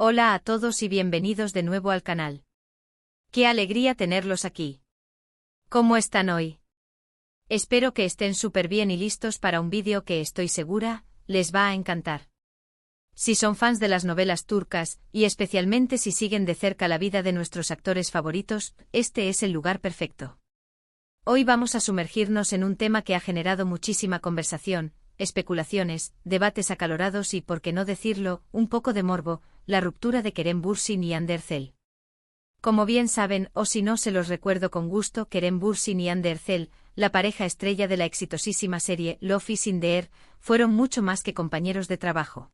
Hola a todos y bienvenidos de nuevo al canal. ¡Qué alegría tenerlos aquí! ¿Cómo están hoy? Espero que estén súper bien y listos para un vídeo que estoy segura, les va a encantar. Si son fans de las novelas turcas, y especialmente si siguen de cerca la vida de nuestros actores favoritos, este es el lugar perfecto. Hoy vamos a sumergirnos en un tema que ha generado muchísima conversación, especulaciones, debates acalorados y, por qué no decirlo, un poco de morbo, la ruptura de Kerem Bürsin y Hande Erçel. Como bien saben, o si no se los recuerdo con gusto, Kerem Bürsin y Hande Erçel, la pareja estrella de la exitosísima serie Love is in the Air, fueron mucho más que compañeros de trabajo.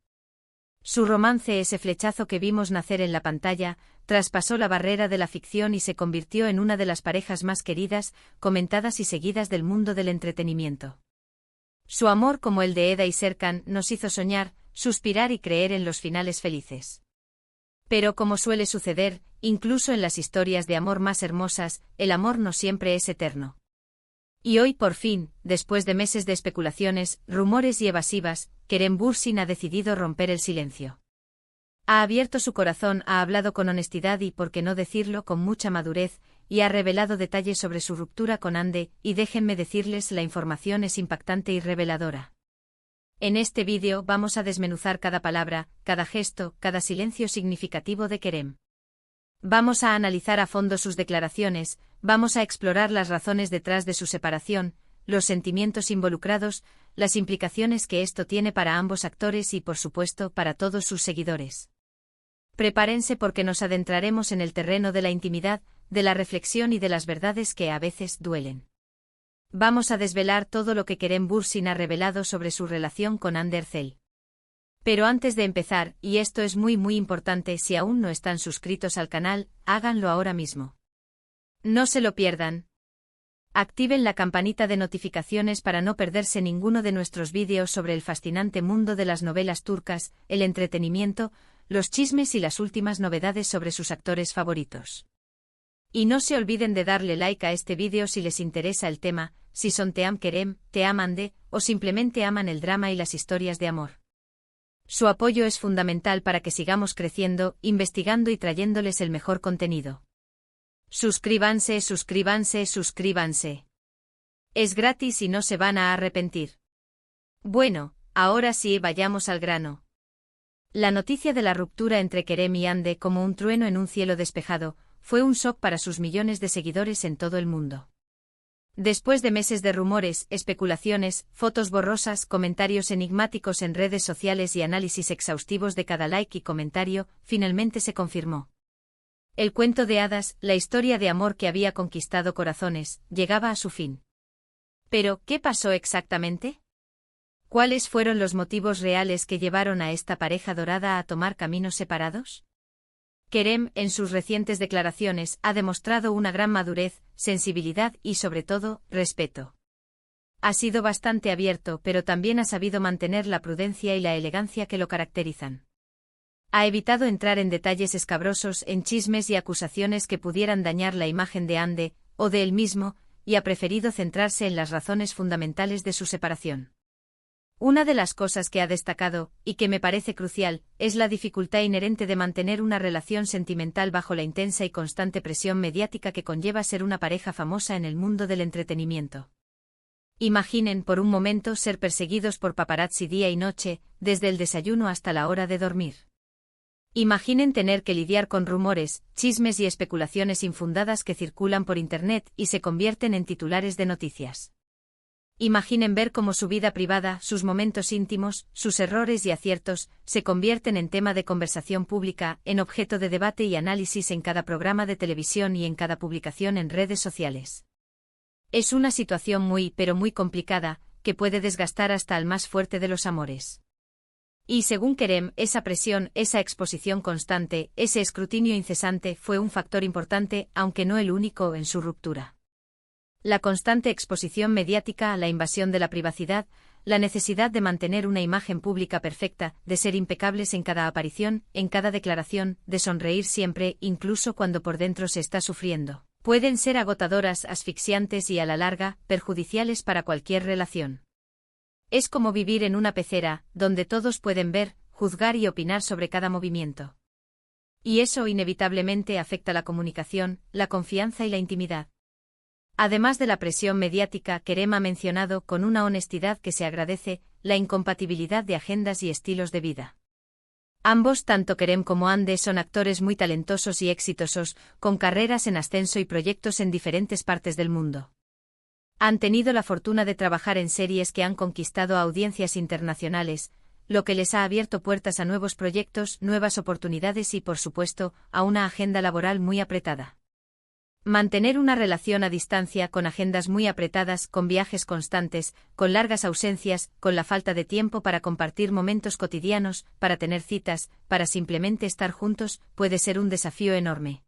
Su romance, ese flechazo que vimos nacer en la pantalla, traspasó la barrera de la ficción y se convirtió en una de las parejas más queridas, comentadas y seguidas del mundo del entretenimiento. Su amor, como el de Eda y Serkan, nos hizo soñar, suspirar y creer en los finales felices. Pero como suele suceder, incluso en las historias de amor más hermosas, el amor no siempre es eterno. Y hoy por fin, después de meses de especulaciones, rumores y evasivas, Kerem Bürsin ha decidido romper el silencio. Ha abierto su corazón, ha hablado con honestidad y, por qué no decirlo, con mucha madurez, y ha revelado detalles sobre su ruptura con Hande, y déjenme decirles, la información es impactante y reveladora. En este vídeo vamos a desmenuzar cada palabra, cada gesto, cada silencio significativo de Kerem. Vamos a analizar a fondo sus declaraciones, vamos a explorar las razones detrás de su separación, los sentimientos involucrados, las implicaciones que esto tiene para ambos actores y, por supuesto, para todos sus seguidores. Prepárense porque nos adentraremos en el terreno de la intimidad, de la reflexión y de las verdades que a veces duelen. Vamos a desvelar todo lo que Kerem Bürsin ha revelado sobre su relación con Hande Erçel. Pero antes de empezar, y esto es muy importante, si aún no están suscritos al canal, háganlo ahora mismo. No se lo pierdan. Activen la campanita de notificaciones para no perderse ninguno de nuestros vídeos sobre el fascinante mundo de las novelas turcas, el entretenimiento, los chismes y las últimas novedades sobre sus actores favoritos. Y no se olviden de darle like a este vídeo si les interesa el tema, si son Team Kerem, Team Hande, o simplemente aman el drama y las historias de amor. Su apoyo es fundamental para que sigamos creciendo, investigando y trayéndoles el mejor contenido. Suscríbanse, suscríbanse, suscríbanse. Es gratis y no se van a arrepentir. Bueno, ahora sí, vayamos al grano. La noticia de la ruptura entre Kerem y Hande, como un trueno en un cielo despejado, fue un shock para sus millones de seguidores en todo el mundo. Después de meses de rumores, especulaciones, fotos borrosas, comentarios enigmáticos en redes sociales y análisis exhaustivos de cada like y comentario, finalmente se confirmó. El cuento de hadas, la historia de amor que había conquistado corazones, llegaba a su fin. Pero, ¿qué pasó exactamente? ¿Cuáles fueron los motivos reales que llevaron a esta pareja dorada a tomar caminos separados? Kerem, en sus recientes declaraciones, ha demostrado una gran madurez, sensibilidad y, sobre todo, respeto. Ha sido bastante abierto, pero también ha sabido mantener la prudencia y la elegancia que lo caracterizan. Ha evitado entrar en detalles escabrosos, en chismes y acusaciones que pudieran dañar la imagen de Hande, o de él mismo, y ha preferido centrarse en las razones fundamentales de su separación. Una de las cosas que ha destacado, y que me parece crucial, es la dificultad inherente de mantener una relación sentimental bajo la intensa y constante presión mediática que conlleva ser una pareja famosa en el mundo del entretenimiento. Imaginen por un momento ser perseguidos por paparazzi día y noche, desde el desayuno hasta la hora de dormir. Imaginen tener que lidiar con rumores, chismes y especulaciones infundadas que circulan por internet y se convierten en titulares de noticias. Imaginen ver cómo su vida privada, sus momentos íntimos, sus errores y aciertos, se convierten en tema de conversación pública, en objeto de debate y análisis en cada programa de televisión y en cada publicación en redes sociales. Es una situación muy complicada, que puede desgastar hasta al más fuerte de los amores. Y según Kerem, esa presión, esa exposición constante, ese escrutinio incesante fue un factor importante, aunque no el único, en su ruptura. La constante exposición mediática a la invasión de la privacidad, la necesidad de mantener una imagen pública perfecta, de ser impecables en cada aparición, en cada declaración, de sonreír siempre, incluso cuando por dentro se está sufriendo, pueden ser agotadoras, asfixiantes y a la larga, perjudiciales para cualquier relación. Es como vivir en una pecera, donde todos pueden ver, juzgar y opinar sobre cada movimiento. Y eso inevitablemente afecta la comunicación, la confianza y la intimidad. Además de la presión mediática, Kerem ha mencionado con una honestidad que se agradece la incompatibilidad de agendas y estilos de vida. Ambos, tanto Kerem como Hande, son actores muy talentosos y exitosos, con carreras en ascenso y proyectos en diferentes partes del mundo. Han tenido la fortuna de trabajar en series que han conquistado a audiencias internacionales, lo que les ha abierto puertas a nuevos proyectos, nuevas oportunidades y, por supuesto, a una agenda laboral muy apretada. Mantener una relación a distancia con agendas muy apretadas, con viajes constantes, con largas ausencias, con la falta de tiempo para compartir momentos cotidianos, para tener citas, para simplemente estar juntos, puede ser un desafío enorme.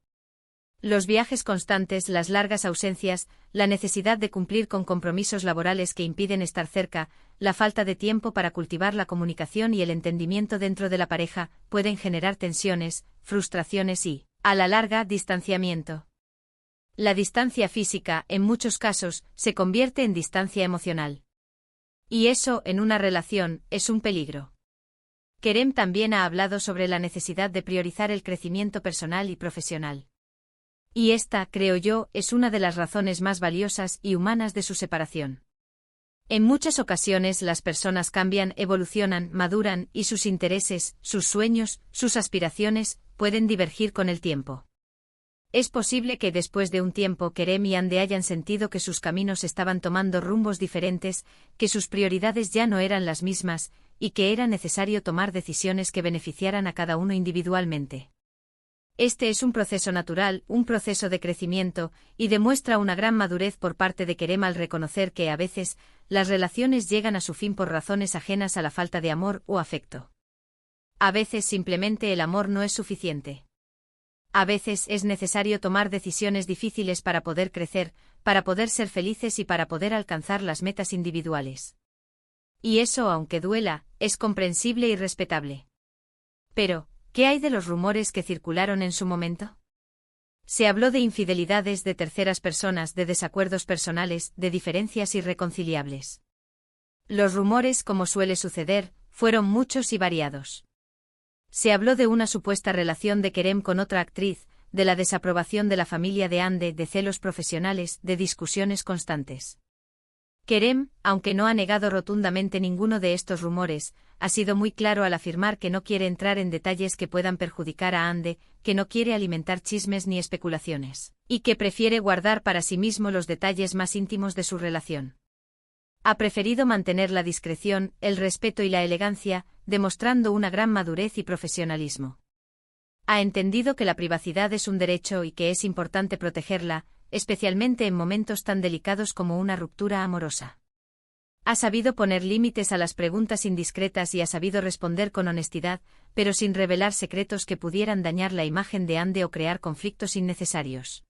Los viajes constantes, las largas ausencias, la necesidad de cumplir con compromisos laborales que impiden estar cerca, la falta de tiempo para cultivar la comunicación y el entendimiento dentro de la pareja, pueden generar tensiones, frustraciones y, a la larga, distanciamiento. La distancia física, en muchos casos, se convierte en distancia emocional. Y eso, en una relación, es un peligro. Kerem también ha hablado sobre la necesidad de priorizar el crecimiento personal y profesional. Y esta, creo yo, es una de las razones más valiosas y humanas de su separación. En muchas ocasiones las personas cambian, evolucionan, maduran, y sus intereses, sus sueños, sus aspiraciones, pueden divergir con el tiempo. Es posible que después de un tiempo Kerem y Hande hayan sentido que sus caminos estaban tomando rumbos diferentes, que sus prioridades ya no eran las mismas, y que era necesario tomar decisiones que beneficiaran a cada uno individualmente. Este es un proceso natural, un proceso de crecimiento, y demuestra una gran madurez por parte de Kerem al reconocer que a veces, las relaciones llegan a su fin por razones ajenas a la falta de amor o afecto. A veces simplemente el amor no es suficiente. A veces es necesario tomar decisiones difíciles para poder crecer, para poder ser felices y para poder alcanzar las metas individuales. Y eso, aunque duela, es comprensible y respetable. Pero, ¿qué hay de los rumores que circularon en su momento? Se habló de infidelidades de terceras personas, de desacuerdos personales, de diferencias irreconciliables. Los rumores, como suele suceder, fueron muchos y variados. Se habló de una supuesta relación de Kerem con otra actriz, de la desaprobación de la familia de Hande, de celos profesionales, de discusiones constantes. Kerem, aunque no ha negado rotundamente ninguno de estos rumores, ha sido muy claro al afirmar que no quiere entrar en detalles que puedan perjudicar a Hande, que no quiere alimentar chismes ni especulaciones, y que prefiere guardar para sí mismo los detalles más íntimos de su relación. Ha preferido mantener la discreción, el respeto y la elegancia, demostrando una gran madurez y profesionalismo. Ha entendido que la privacidad es un derecho y que es importante protegerla, especialmente en momentos tan delicados como una ruptura amorosa. Ha sabido poner límites a las preguntas indiscretas y ha sabido responder con honestidad, pero sin revelar secretos que pudieran dañar la imagen de Hande o crear conflictos innecesarios.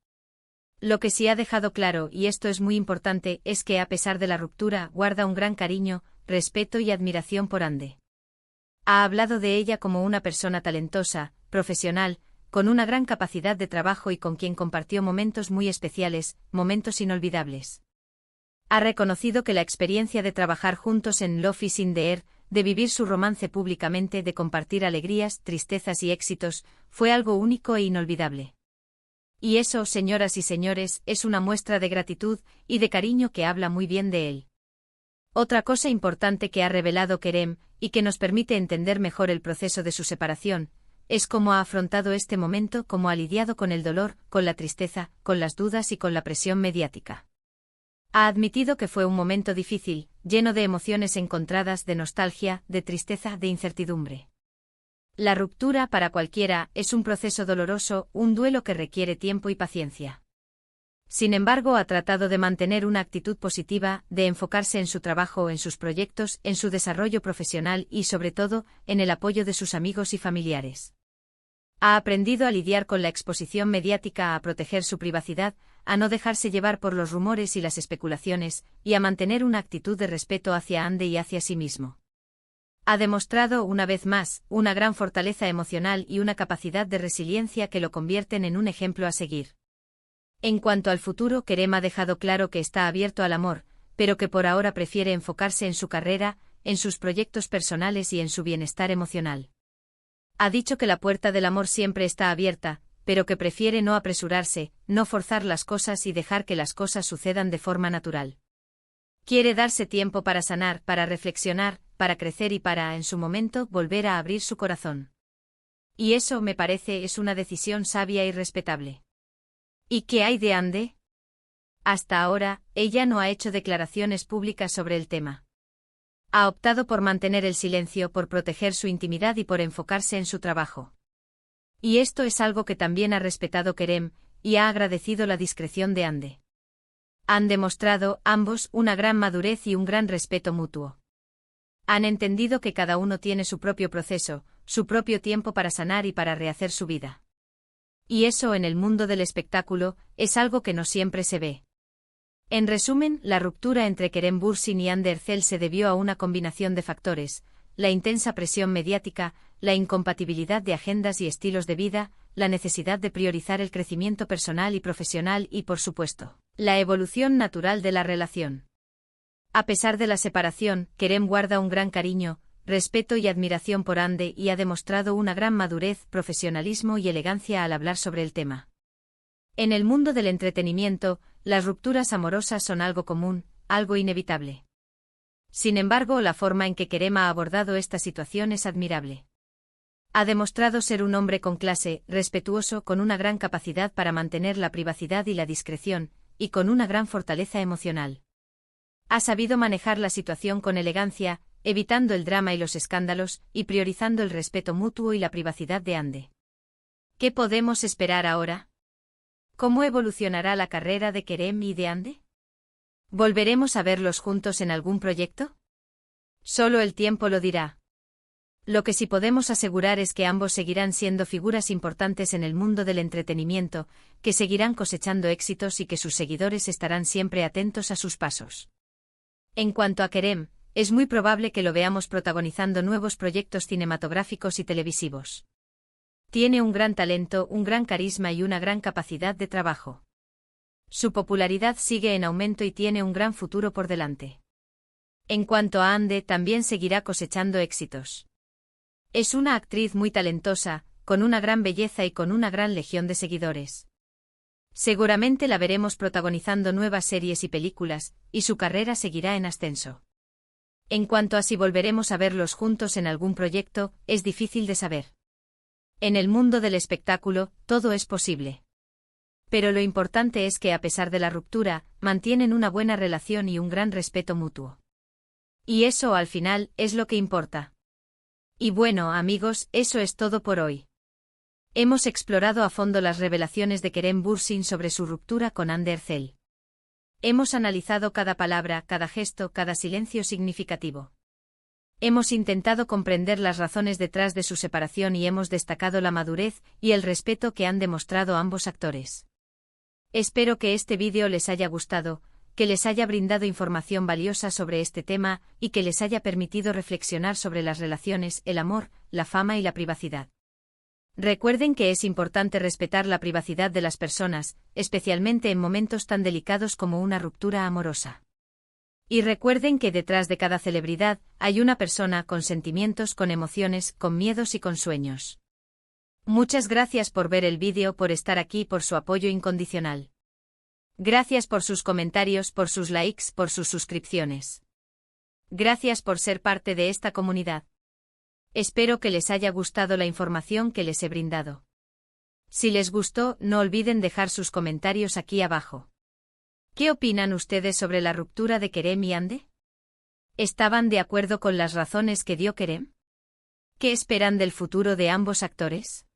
Lo que sí ha dejado claro, y esto es muy importante, es que a pesar de la ruptura, guarda un gran cariño, respeto y admiración por Hande. Ha hablado de ella como una persona talentosa, profesional, con una gran capacidad de trabajo y con quien compartió momentos muy especiales, momentos inolvidables. Ha reconocido que la experiencia de trabajar juntos en Love is in the Air, de vivir su romance públicamente, de compartir alegrías, tristezas y éxitos, fue algo único e inolvidable. Y eso, señoras y señores, es una muestra de gratitud y de cariño que habla muy bien de él. Otra cosa importante que ha revelado Kerem, y que nos permite entender mejor el proceso de su separación, es cómo ha afrontado este momento, cómo ha lidiado con el dolor, con la tristeza, con las dudas y con la presión mediática. Ha admitido que fue un momento difícil, lleno de emociones encontradas, de nostalgia, de tristeza, de incertidumbre. La ruptura, para cualquiera, es un proceso doloroso, un duelo que requiere tiempo y paciencia. Sin embargo, ha tratado de mantener una actitud positiva, de enfocarse en su trabajo, en sus proyectos, en su desarrollo profesional y, sobre todo, en el apoyo de sus amigos y familiares. Ha aprendido a lidiar con la exposición mediática, a proteger su privacidad, a no dejarse llevar por los rumores y las especulaciones, y a mantener una actitud de respeto hacia Hande y hacia sí mismo. Ha demostrado, una vez más, una gran fortaleza emocional y una capacidad de resiliencia que lo convierten en un ejemplo a seguir. En cuanto al futuro, Kerem ha dejado claro que está abierto al amor, pero que por ahora prefiere enfocarse en su carrera, en sus proyectos personales y en su bienestar emocional. Ha dicho que la puerta del amor siempre está abierta, pero que prefiere no apresurarse, no forzar las cosas y dejar que las cosas sucedan de forma natural. Quiere darse tiempo para sanar, para reflexionar, para crecer y para, en su momento, volver a abrir su corazón. Y eso, me parece, es una decisión sabia y respetable. ¿Y qué hay de Ande? Hasta ahora, ella no ha hecho declaraciones públicas sobre el tema. Ha optado por mantener el silencio, por proteger su intimidad y por enfocarse en su trabajo. Y esto es algo que también ha respetado Kerem, y ha agradecido la discreción de Ande. Han demostrado, ambos, una gran madurez y un gran respeto mutuo. Han entendido que cada uno tiene su propio proceso, su propio tiempo para sanar y para rehacer su vida. Y eso en el mundo del espectáculo, es algo que no siempre se ve. En resumen, la ruptura entre Kerem Bürsin y Hande Erçel se debió a una combinación de factores: la intensa presión mediática, la incompatibilidad de agendas y estilos de vida, la necesidad de priorizar el crecimiento personal y profesional y, por supuesto, la evolución natural de la relación. A pesar de la separación, Kerem guarda un gran cariño, respeto y admiración por Hande y ha demostrado una gran madurez, profesionalismo y elegancia al hablar sobre el tema. En el mundo del entretenimiento, las rupturas amorosas son algo común, algo inevitable. Sin embargo, la forma en que Kerem ha abordado esta situación es admirable. Ha demostrado ser un hombre con clase, respetuoso, con una gran capacidad para mantener la privacidad y la discreción, y con una gran fortaleza emocional. Ha sabido manejar la situación con elegancia, evitando el drama y los escándalos, y priorizando el respeto mutuo y la privacidad de Hande. ¿Qué podemos esperar ahora? ¿Cómo evolucionará la carrera de Kerem y de Hande? ¿Volveremos a verlos juntos en algún proyecto? Solo el tiempo lo dirá. Lo que sí podemos asegurar es que ambos seguirán siendo figuras importantes en el mundo del entretenimiento, que seguirán cosechando éxitos y que sus seguidores estarán siempre atentos a sus pasos. En cuanto a Kerem, es muy probable que lo veamos protagonizando nuevos proyectos cinematográficos y televisivos. Tiene un gran talento, un gran carisma y una gran capacidad de trabajo. Su popularidad sigue en aumento y tiene un gran futuro por delante. En cuanto a Hande, también seguirá cosechando éxitos. Es una actriz muy talentosa, con una gran belleza y con una gran legión de seguidores. Seguramente la veremos protagonizando nuevas series y películas, y su carrera seguirá en ascenso. En cuanto a si volveremos a verlos juntos en algún proyecto, es difícil de saber. En el mundo del espectáculo, todo es posible. Pero lo importante es que, a pesar de la ruptura, mantienen una buena relación y un gran respeto mutuo. Y eso, al final, es lo que importa. Y bueno, amigos, eso es todo por hoy. Hemos explorado a fondo las revelaciones de Kerem Bürsin sobre su ruptura con Hande Erçel. Hemos analizado cada palabra, cada gesto, cada silencio significativo. Hemos intentado comprender las razones detrás de su separación y hemos destacado la madurez y el respeto que han demostrado ambos actores. Espero que este vídeo les haya gustado, que les haya brindado información valiosa sobre este tema y que les haya permitido reflexionar sobre las relaciones, el amor, la fama y la privacidad. Recuerden que es importante respetar la privacidad de las personas, especialmente en momentos tan delicados como una ruptura amorosa. Y recuerden que detrás de cada celebridad hay una persona con sentimientos, con emociones, con miedos y con sueños. Muchas gracias por ver el vídeo, por estar aquí, por su apoyo incondicional. Gracias por sus comentarios, por sus likes, por sus suscripciones. Gracias por ser parte de esta comunidad. Espero que les haya gustado la información que les he brindado. Si les gustó, no olviden dejar sus comentarios aquí abajo. ¿Qué opinan ustedes sobre la ruptura de Kerem y Hande? ¿Estaban de acuerdo con las razones que dio Kerem? ¿Qué esperan del futuro de ambos actores?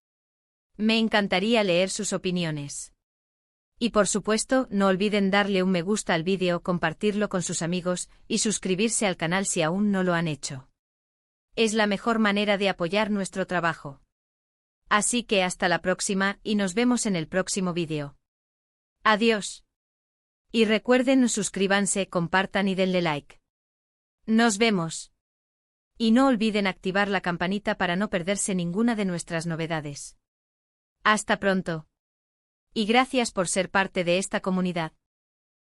Me encantaría leer sus opiniones. Y por supuesto, no olviden darle un me gusta al vídeo, compartirlo con sus amigos y suscribirse al canal si aún no lo han hecho. Es la mejor manera de apoyar nuestro trabajo. Así que hasta la próxima y nos vemos en el próximo vídeo. Adiós. Y recuerden, suscríbanse, compartan y denle like. Nos vemos. Y no olviden activar la campanita para no perderse ninguna de nuestras novedades. Hasta pronto. Y gracias por ser parte de esta comunidad.